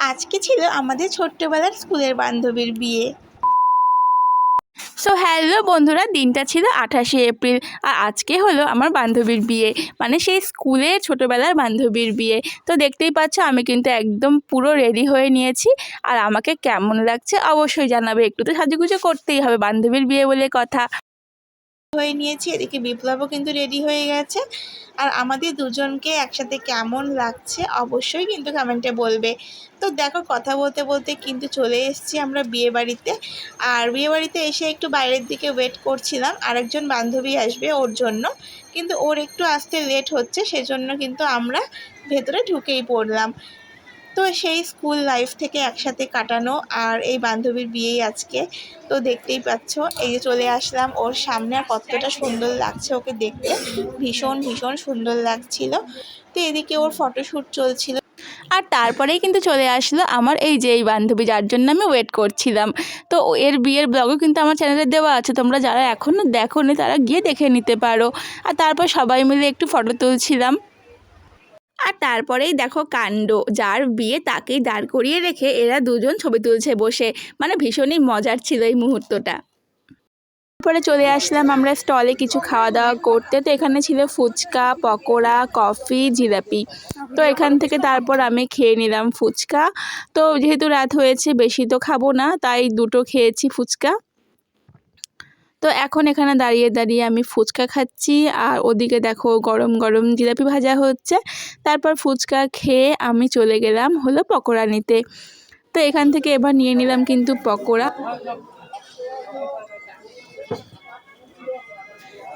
আজকে ছিল আমাদের ছোট্টবেলার স্কুলের বান্ধবীর বিয়ে। সো হ্যালো বন্ধুরা, দিনটা ছিল 28শে এপ্রিল আর আজকে হলো আমার বান্ধবীর বিয়ে, মানে সেই স্কুলের ছোটোবেলার বান্ধবীর বিয়ে। তো দেখতেই পাচ্ছ আমি কিন্তু একদম পুরো রেডি হয়ে নিয়েছি। আর আমাকে কেমন লাগছে অবশ্যই জানাবে, একটু তো সাজুগুজু করতেই হবে, বান্ধবীর বিয়ে বলে কথা। হয়ে নিয়েছি, এদিকে বিপ্লবও কিন্তু রেডি হয়ে গেছে। আর আমাদের দুজনকে একসাথে কেমন লাগছে অবশ্যই কিন্তু কমেন্টে বলবে। তো দেখো, কথা বলতে বলতে কিন্তু চলে এসেছি আমরা বিয়ে বাড়িতে। আর বিয়ে বাড়িতে এসে একটু বাইরের দিকে ওয়েট করছিলাম, আরেকজন বান্ধবী আসবে ওর জন্য, কিন্তু ওর একটু আসতে লেট হচ্ছে, সেজন্য কিন্তু আমরা ভেতরে ঢুকেই পড়লাম। তো সেই স্কুল লাইফ থেকে একসাথে কাটানো আর এই বান্ধবীর বিয়েই আজকে। তো দেখতেই পাচ্ছ, এই যে চলে আসলাম ওর সামনে, আর কতটা সুন্দর লাগছে ওকে দেখতে, ভীষণ ভীষণ সুন্দর লাগছিল। তো এদিকে ওর ফটোশ্যুট চলছিল। আর তারপরেই কিন্তু চলে আসলো আমার এই যে এই বান্ধবী, যার জন্য আমি ওয়েট করছিলাম। তো এর বিয়ের ব্লগও কিন্তু আমার চ্যানেলে দেওয়া আছে, তোমরা যারা এখনও দেখোনি তারা গিয়ে দেখে নিতে পারো। আর তারপর সবাই মিলে একটু ফটো তুলছিলাম। আর তারপরেই দেখো কাণ্ড, যার বিয়ে তাকেই দাঁড় করিয়ে রেখে এরা দুজন ছবি তুলছে বসে, মানে ভীষণই মজার ছিল এই মুহূর্তটা। তারপরে চলে আসলাম আমরা স্টলে কিছু খাওয়া দাওয়া করতে। তো এখানে ছিল ফুচকা, পকোড়া, কফি, জিলাপি। তো এখান থেকে তারপর আমি খেয়ে নিলাম ফুচকা। তো যেহেতু রাত হয়েছে বেশি তো খাবো না, তাই দুটো খেয়েছি ফুচকা। তো এখন এখানে দাঁড়িয়ে দাঁড়িয়ে আমি ফুচকা খাচ্ছি, আর ওদিকে দেখো গরম গরম জিলাপি ভাজা হচ্ছে। তারপর ফুচকা খেয়ে আমি চলে গেলাম হলো পকোড়া নিতে। তো এখান থেকে এবার নিয়ে নিলাম কিন্তু পকোড়া।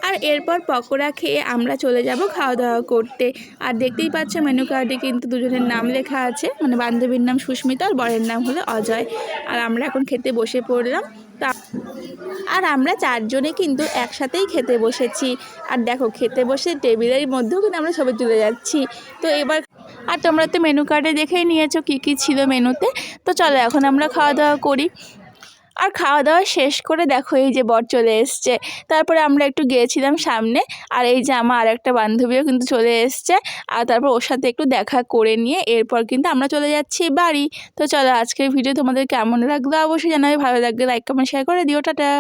আর এরপর পকোড়া খেয়ে আমরা চলে যাব খাওয়া দাওয়া করতে। আর দেখতেই পাচ্ছ মেনু কার্ডে কিন্তু দুজনের নাম লেখা আছে, মানে বান্ধবীর নাম সুস্মিতা আর বরের নাম হলো অজয়। আর আমরা এখন খেতে বসে পড়লাম। আর আমরা চারজনে কিন্তু একসাথেই খেতে বসেছি। আর দেখো খেতে বসে টেবিলের মধ্যেও কিন্তু আমরা ছবি তুলে যাচ্ছি। তো এবার আর তোমরা তো মেনু কার্ডে দেখেই নিয়েছো কী কী ছিল মেনুতে। তো চলো এখন আমরা খাওয়া দাওয়া করি। আর খাওয়া দাওয়া শেষ করে দেখো এই যে বর চলে এসছে। তারপরে আমরা একটু গিয়েছিলাম সামনে, আর এই যে আমার আরেকটা বান্ধবীও কিন্তু চলে এসছে। আর তারপর ওর সাথে একটু দেখা করে নিয়ে এরপর কিন্তু আমরা চলে যাচ্ছি বাড়ি। তো চলো আজকের ভিডিও তোমাদের কেমন লাগলো অবশ্যই জানাবে, ভালো লাগলে লাইক কমেন্ট শেয়ার করে দিও। টাটা।